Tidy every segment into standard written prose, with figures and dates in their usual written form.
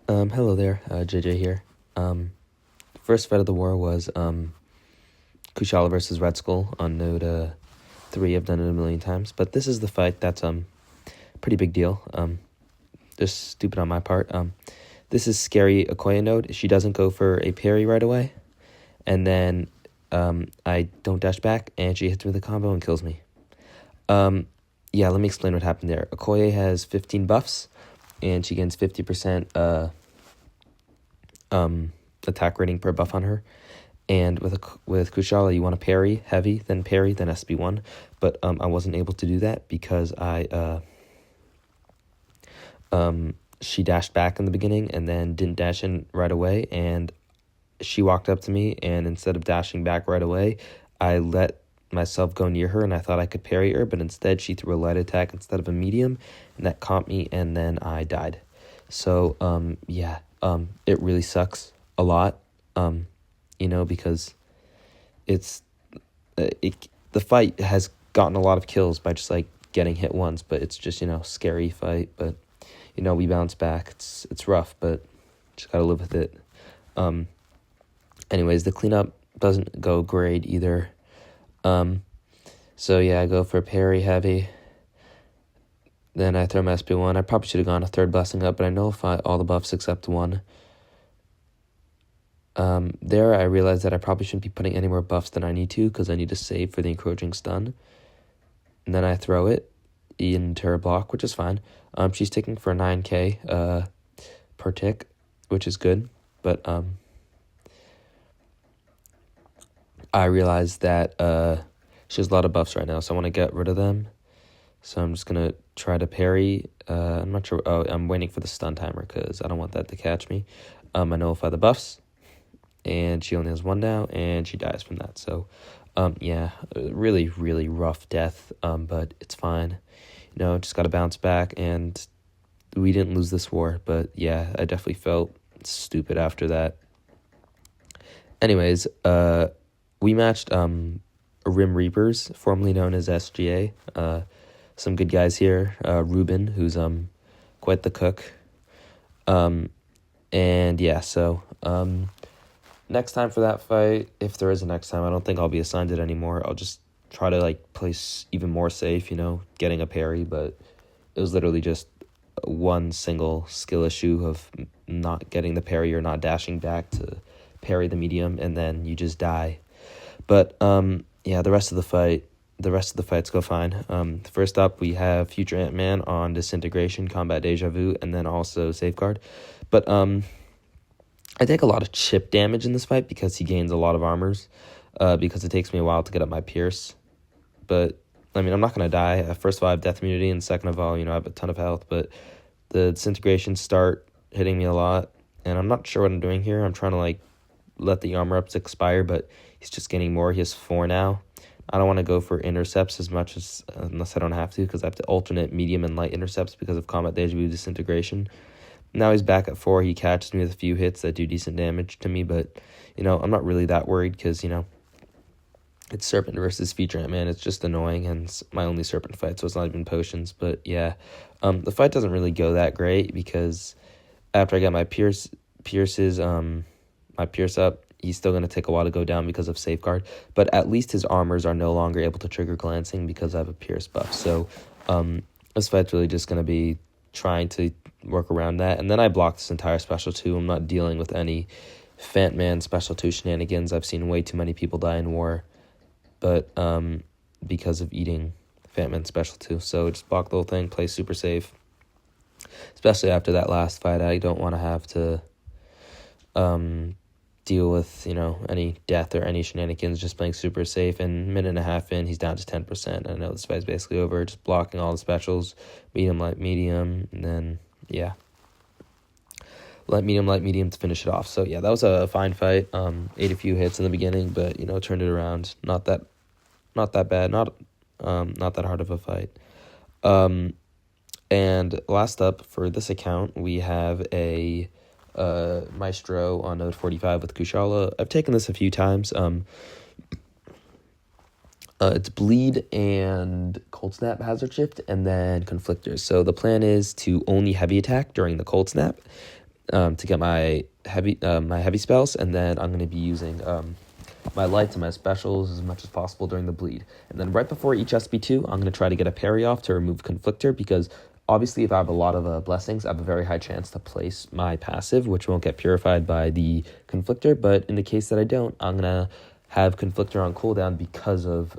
Hello there, JJ here. First fight of the war was Kushala versus Red Skull on node 3. I've done it a million times, but this is the fight that's pretty big deal. Just stupid on my part. This is scary Okoye node. She doesn't go for a parry right away, and then I don't dash back, and she hits me with a combo and kills me. Yeah, let me explain what happened there. Okoye has 15 buffs, and she gains 50% attack rating per buff on her. And with Kushala, you want to parry heavy, then SB1. But I wasn't able to do that because she dashed back in the beginning and then didn't dash in right away. And she walked up to me, and instead of dashing back right away, I let myself go near her, and I thought I could parry her, but instead she threw a light attack instead of a medium, and that caught me, and then I died. So it really sucks a lot, because the fight has gotten a lot of kills by just like getting hit once, but it's just scary fight. But we bounce back. It's rough, but just gotta live with it. Anyways, the cleanup doesn't go great either. So yeah, I go for parry heavy. Then I throw my SB1. I probably should have gone a third blessing up, but I nullify all the buffs except one. There I realized that I probably shouldn't be putting any more buffs than I need to, because I need to save for the encroaching stun. And then I throw it into her block, which is fine. She's taking for 9k per tick, which is good, but I realized that she has a lot of buffs right now, so I want to get rid of them. So I'm just going to try to parry. I'm not sure. Oh, I'm waiting for the stun timer because I don't want that to catch me. I nullify the buffs, and she only has one now, and she dies from that. So, really, really rough death, but it's fine. Just got to bounce back, and we didn't lose this war, but yeah, I definitely felt stupid after that. Anyways, we matched Rim Reapers, formerly known as SGA. Some good guys here. Ruben, who's quite the cook. And yeah, so next time for that fight, if there is a next time, I don't think I'll be assigned it anymore. I'll just try to play even more safe, getting a parry, but it was literally just one single skill issue of not getting the parry or not dashing back to parry the medium, and then you just die. But the rest of the fights go fine. First up, we have Future Ant-Man on Disintegration, Combat Deja Vu, and then also Safeguard. But I take a lot of chip damage in this fight because he gains a lot of armors, because it takes me a while to get up my Pierce. But, I'm not going to die. First of all, I have death immunity, and second of all, I have a ton of health. But the Disintegrations start hitting me a lot, and I'm not sure what I'm doing here. I'm trying to, let the armor ups expire, but he's just getting more. He has 4 now. I don't want to go for intercepts as much as, unless I don't have to, because I have to alternate medium and light intercepts because of Combat Deja Vu Disintegration. Now he's back at 4. He catches me with a few hits that do decent damage to me, but, I'm not really that worried because, it's Serpent versus Future Ant-Man. It's just annoying, and it's my only Serpent fight, so it's not even potions. But, the fight doesn't really go that great because after I got my Pierce up, he's still going to take a while to go down because of Safeguard. But at least his armors are no longer able to trigger glancing because I have a Pierce buff. So this fight's really just going to be trying to work around that. And then I blocked this entire special 2. I'm not dealing with any Fat-Man special 2 shenanigans. I've seen way too many people die in war, but because of eating Fat-Man special 2. So just block the whole thing, play super safe. Especially after that last fight, I don't want to have to deal with, any death or any shenanigans, just playing super safe. And minute and a half in, he's down to 10%. I know this fight's basically over, just blocking all the specials, medium, light, medium, and then, light, medium to finish it off. So, that was a fine fight. Ate a few hits in the beginning, but, turned it around. Not that bad, not that hard of a fight. And last up for this account, we have a Maestro on node 45 with Kushala. I've taken this a few times. It's Bleed and Cold Snap Hazard Shift, and then Conflictors. So the plan is to only heavy attack during the Cold Snap, to get my heavy spells, and then I'm going to be using my lights and my specials as much as possible during the bleed. And then right before each SB2, I'm going to try to get a parry off to remove Conflictor, because obviously if I have a lot of blessings, I have a very high chance to place my passive, which won't get purified by the Conflictor. But in the case that I don't, I'm going to have Conflictor on cooldown because of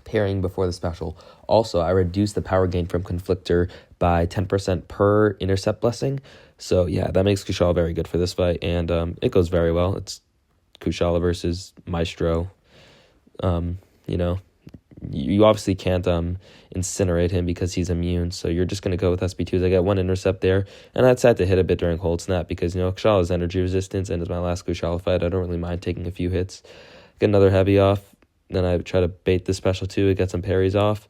parrying before the special. Also, I reduced the power gain from Conflictor by 10% per intercept blessing. So yeah, that makes Kushala very good for this fight, and it goes very well. It's Kushala versus Maestro. You know, you obviously can't incinerate him because he's immune, so you're just going to go with SB2s. I got one intercept there, and I decided to hit a bit during Hold Snap because, Kushala's energy resistance, and it's my last Kushala fight. I don't really mind taking a few hits. Get another heavy off, then I try to bait the special 2, get some parries off,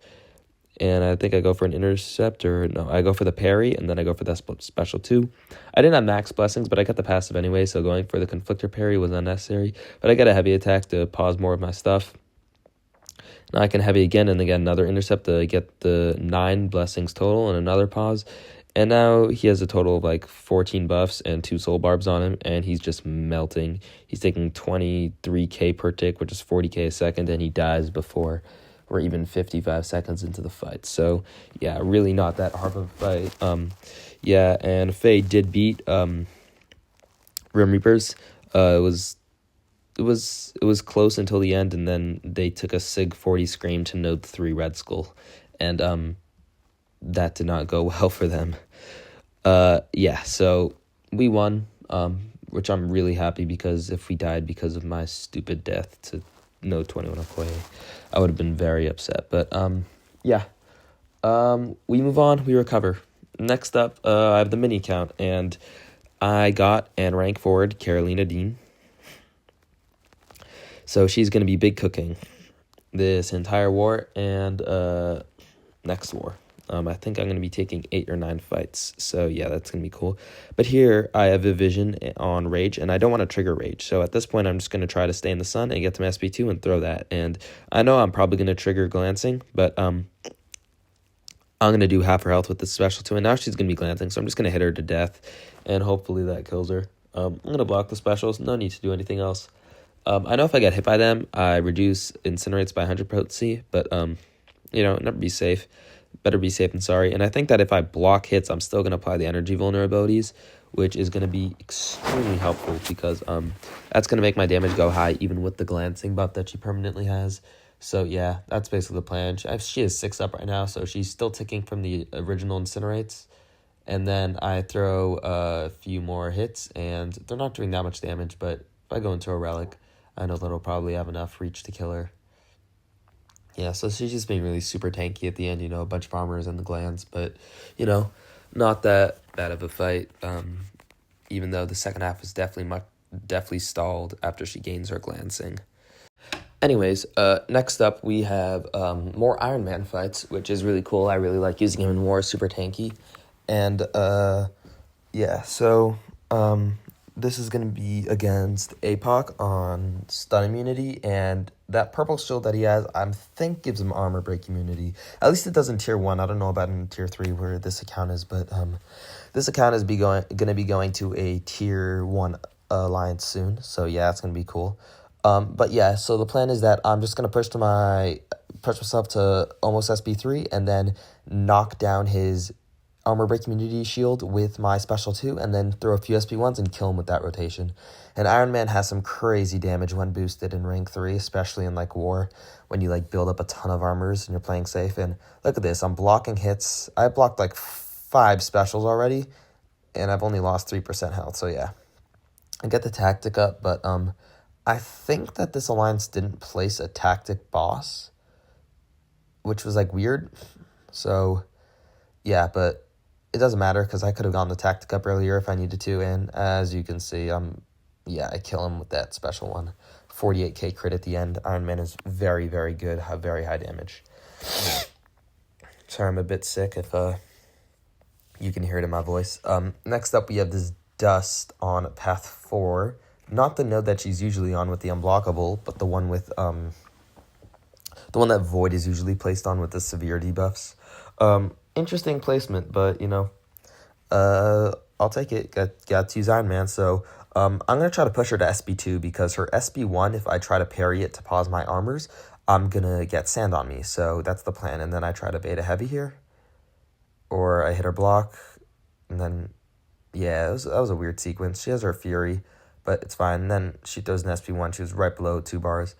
and I think I go for an intercept, or no, I go for the parry, and then I go for that special 2. I didn't have max blessings, but I got the passive anyway, so going for the Conflictor parry was unnecessary. But I got a heavy attack to pause more of my stuff. Now I can heavy again, and then get another intercept to get the 9 blessings total, and another pause. And now he has a total of like 14 buffs and 2 soul barbs on him, and he's just melting. He's taking 23k per tick, which is 40k a second, and he dies before we're even 55 seconds into the fight. So yeah, really not that hard of a fight. Yeah, and FAE did beat Rim Reapers. It was close until the end, and then they took a Sig 40 Scream to Node 3 Red Skull, and that did not go well for them. Yeah, so we won, which I'm really happy, because if we died because of my stupid death to Node 21 Okoye, I would have been very upset. But yeah, we move on, we recover. Next up, I have the mini count, and I got and rank forward Carolina Dean. So she's going to be big cooking this entire war and next war. I think I'm going to be taking 8 or 9 fights. So yeah, that's going to be cool. But here I have a vision on Rage, and I don't want to trigger Rage. So at this point, I'm just going to try to stay in the sun and get to my SP2 and throw that. And I know I'm probably going to trigger Glancing, but I'm going to do half her health with this special 2. And now she's going to be Glancing, so I'm just going to hit her to death. And hopefully that kills her. I'm going to block the specials. No need to do anything else. I know if I get hit by them, I reduce incinerates by 100 potency, but, never be safe. Better be safe than sorry. And I think that if I block hits, I'm still going to apply the energy vulnerabilities, which is going to be extremely helpful, because that's going to make my damage go high, even with the Glancing buff that she permanently has. So, yeah, that's basically the plan. She is 6 up right now, so she's still ticking from the original incinerates. And then I throw a few more hits, and they're not doing that much damage, but if I go into a relic, I know that I'll probably have enough reach to kill her. Yeah, so she's just being really super tanky at the end, a bunch of armors and the glands, but, not that bad of a fight, even though the second half was definitely stalled after she gains her glancing. Anyways, next up we have more Iron Man fights, which is really cool. I really like using him in war, super tanky. And, yeah, so this is going to be against Apoc on stun immunity, and that purple shield that he has, I think, gives him armor break immunity. At least it does in tier 1. I don't know about in tier 3 where this account is, but this account is going to be going to a tier 1 alliance soon, so yeah, it's going to be cool. But yeah, so the plan is that I'm just going to push myself to almost SB3, and then knock down his armor break immunity shield with my special 2, and then throw a few SP1s and kill him with that rotation. And Iron Man has some crazy damage when boosted in rank 3, especially in war, when you build up a ton of armors and you're playing safe. And look at this, I'm blocking hits. I blocked 5 specials already, and I've only lost 3% health. So yeah, I get the tactic up, but I think that this alliance didn't place a tactic boss, which was weird. So yeah, but it doesn't matter, because I could have gone the tactic up earlier if I needed to, and as you can see, I kill him with that special one. 48k crit at the end. Iron Man is very, very good, have very high damage. Sorry, I'm a bit sick if you can hear it in my voice. Next up, we have this Dust on path 4. Not the node that she's usually on with the unblockable, but the one with the one that Void is usually placed on with the severe debuffs. Interesting placement, but I'll take it. Got to use Iron Man. So I'm going to try to push her to SB2 because her SB1, if I try to parry it to pause my armors, I'm going to get sand on me. So that's the plan. And then I try to bait a heavy here. Or I hit her block. And then, yeah, that was a weird sequence. She has her Fury, but it's fine. And then she throws an SB1. She was right below 2 bars.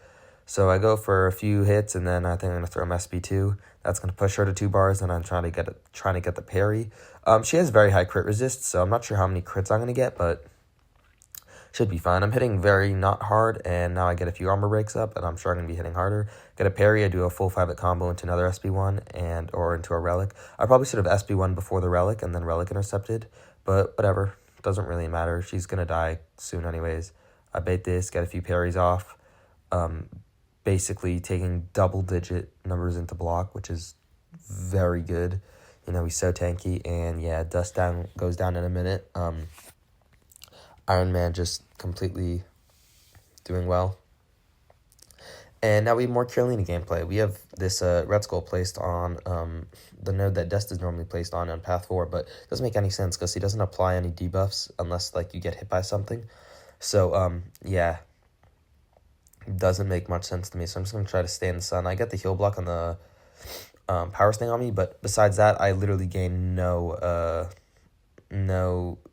So I go for a few hits, and then I think I'm going to throw him SB2. That's going to push her to 2 bars, and I'm trying to get the parry. She has very high crit resist, so I'm not sure how many crits I'm going to get, but should be fine. I'm hitting very not hard, and now I get a few armor breaks up, and I'm sure I'm going to be hitting harder. Get a parry, I do a full 5-hit combo into another SB1 or into a relic. I probably should have SB1 before the relic and then relic intercepted, but whatever. Doesn't really matter. She's going to die soon anyways. I bait this, get a few parries off. Basically taking double-digit numbers into block, which is very good. You know, he's so tanky, and yeah, Dust Down goes down in a minute. Iron Man just completely doing well. And now we have more Carolina gameplay. We have this Red Skull placed on the node that Dust is normally placed on Path 4, but it doesn't make any sense because he doesn't apply any debuffs unless, like, you get hit by something. So, yeah. Doesn't make much sense to me, so I'm just going to try to stay in the sun. I get the heal block on the power sting on me, but besides that, I literally gain no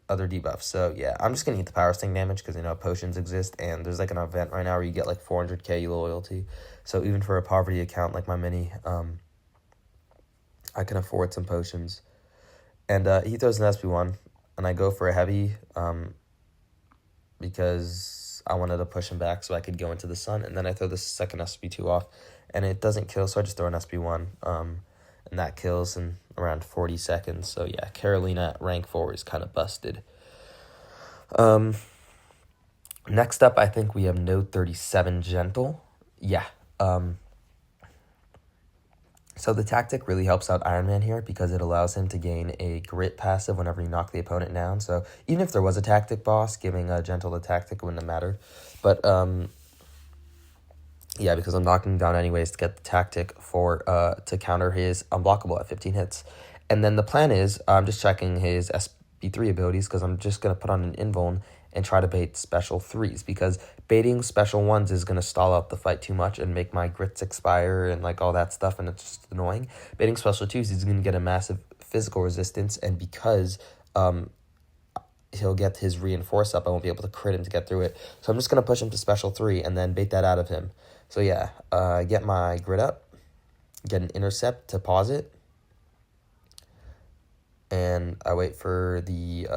other debuffs. So yeah, I'm just going to eat the power sting damage because, you know, potions exist, and there's like an event right now where you get like 400k loyalty. So even for a poverty account like my mini, I can afford some potions. And he throws an SB1, and I go for a heavy because I wanted to push him back so I could go into the sun, and then I throw the second SB2 off, and it doesn't kill, so I just throw an SB1, and that kills in around 40 seconds. So yeah, Carolina at rank 4 is kind of busted. Next up, I think we have Node 37 Gentle. Yeah. So the tactic really helps out Iron Man here because it allows him to gain a grit passive whenever you knock the opponent down. So even if there was a tactic boss, giving a Gentle a tactic wouldn't have mattered. But yeah, because I'm knocking him down anyways to get the tactic for to counter his unblockable at 15 hits. And then the plan is I'm just checking his SB3 abilities because I'm just going to put on an invuln and try to bait special 3s because baiting special 1s is going to stall out the fight too much and make my grits expire and like all that stuff, and it's just annoying. Baiting special 2s, he's going to get a massive physical resistance, and because he'll get his reinforce up, I won't be able to crit him to get through it. So I'm just going to push him to special 3 and then bait that out of him. So yeah, get my grit up, get an intercept to pause it, and I wait for the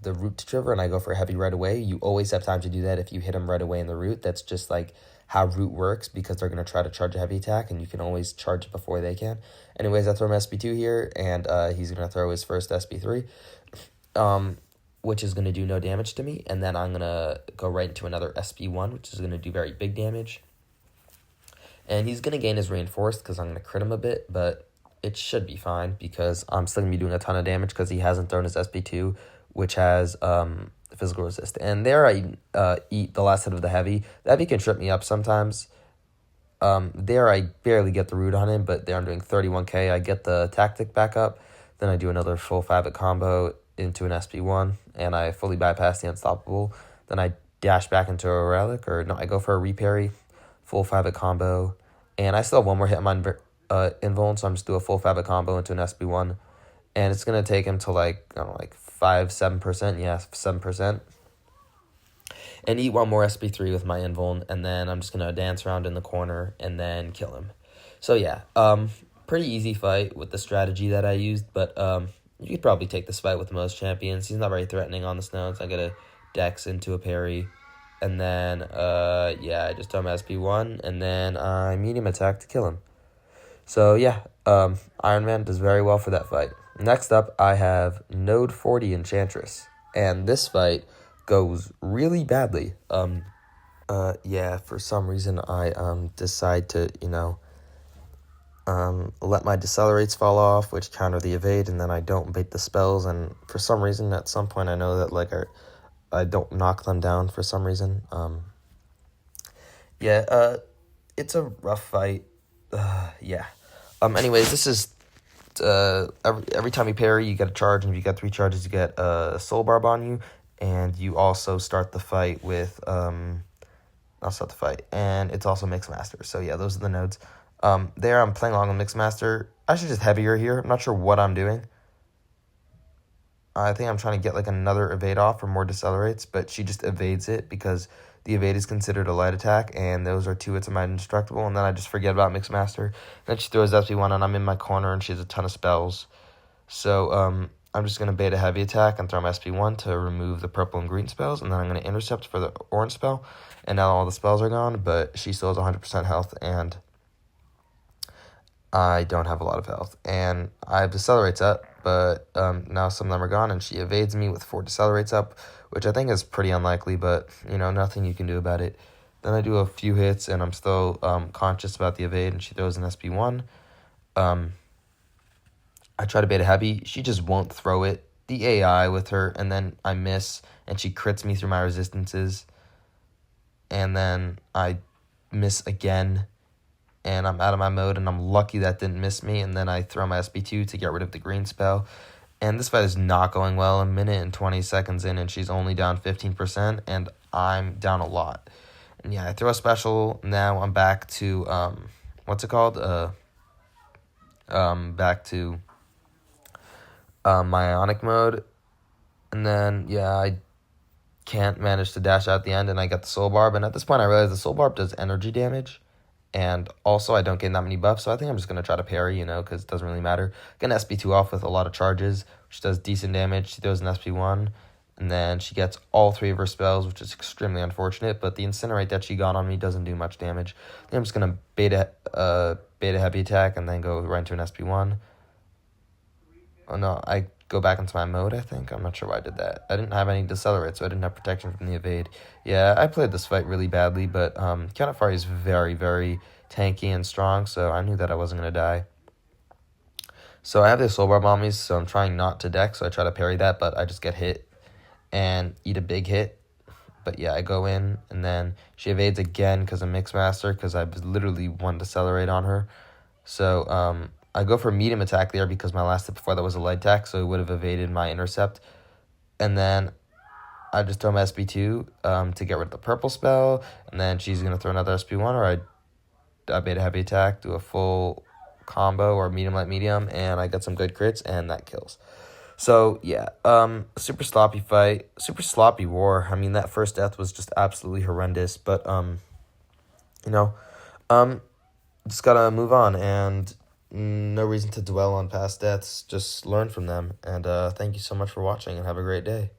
root to trigger, and I go for a heavy right away. You always have time to do that if you hit him right away in the root. That's just like how root works because they're going to try to charge a heavy attack, and you can always charge it before they can. Anyways, I throw him SB2 here, and he's going to throw his first SB3, which is going to do no damage to me, and then I'm going to go right into another SB1, which is going to do very big damage. And he's going to gain his reinforced because I'm going to crit him a bit, but it should be fine because I'm still going to be doing a ton of damage because he hasn't thrown his SB2, which has physical resist. And there I eat the last hit of the heavy. The heavy can trip me up sometimes. There I barely get the root on him, but there I'm doing 31k. I get the tactic back up. Then I do another full 5-hit combo into an SB1, and I fully bypass the unstoppable. Then I dash back into a relic, I go for a reparry, full 5-hit combo. And I still have one more hit on my invuln, so I'm just do a full 5-hit combo into an SB1. And it's going to take him to like 7%. Yeah, 7%. And eat one more SB3 with my invuln, and then I'm just going to dance around in the corner and then kill him. So yeah, pretty easy fight with the strategy that I used, but you could probably take this fight with most champions. He's not very threatening on the snow, so I get a dex into a parry. And then, yeah, I just throw my SB1, and then I medium attack to kill him. So yeah, Iron Man does very well for that fight. Next up, I have Node 40 Enchantress, and this fight goes really badly. Yeah, for some reason I decide to, let my decelerates fall off, which counter the evade, and then I don't bait the spells, and for some reason at some point I know that I don't knock them down for some reason. Yeah, it's a rough fight. Yeah. Anyways, this is every time you parry, you get a charge, and if you get 3 charges, you get a soul barb on you, and you also start the fight with I'll start the fight, and it's also Mixed Master. So yeah, those are the nodes. There I'm playing along with Mixed Master. I should just heavier here. I'm not sure what I'm doing. I think I'm trying to get like another evade off or more decelerates, but she just evades it because the evade is considered a light attack, and those are 2 hits of my indestructible, and then I just forget about Mixed Master. Then she throws SP1, and I'm in my corner, and she has a ton of spells. So I'm just going to bait a heavy attack and throw my SP1 to remove the purple and green spells, and then I'm going to intercept for the orange spell, and now all the spells are gone, but she still has 100% health, and I don't have a lot of health. And I have decelerates up, but now some of them are gone, and she evades me with 4 decelerates up, which I think is pretty unlikely, but, nothing you can do about it. Then I do a few hits, and I'm still conscious about the evade, and she throws an SP1. I try to bait a heavy. She just won't throw it. The AI with her, and then I miss, and she crits me through my resistances. And then I miss again, and I'm out of my mode, and I'm lucky that didn't miss me. And then I throw my SB2 to get rid of the green spell. And this fight is not going well. A minute and 20 seconds in, and she's only down 15%, and I'm down a lot. And yeah, I throw a special. Now I'm back to, what's it called? Back to my Ionic mode. And then, yeah, I can't manage to dash out at the end, and I get the Soul Barb. And at this point, I realize the Soul Barb does energy damage. And also, I don't gain that many buffs, so I think I'm just going to try to parry, because it doesn't really matter. Get an SP2 off with a lot of charges, which does decent damage. She throws an SP1, and then she gets all 3 of her spells, which is extremely unfortunate, but the Incinerate that she got on me doesn't do much damage. I think I'm just going to bait a heavy attack and then go right into an SP1. Oh, no, I go back into my mode, I think. I'm not sure why I did that. I didn't have any Decelerate, so I didn't have protection from the evade. Yeah, I played this fight really badly, but Counterfire is very, very tanky and strong, so I knew that I wasn't going to die. So I have the Soul Barb on me, so I'm trying not to deck, so I try to parry that, but I just get hit and eat a big hit. But yeah, I go in, and then she evades again because of Mixed Master, because I literally one Decelerate on her. So I go for a medium attack there because my last hit before that was a light attack, so it would have evaded my intercept. And then I just throw my SP2 to get rid of the purple spell, and then she's going to throw another SP1, or I bait a heavy attack, do a full combo or medium light medium, and I get some good crits, and that kills. So yeah, super sloppy fight, super sloppy war. I mean, that first death was just absolutely horrendous, but just gotta move on, and no reason to dwell on past deaths. Just learn from them. And thank you so much for watching, and have a great day.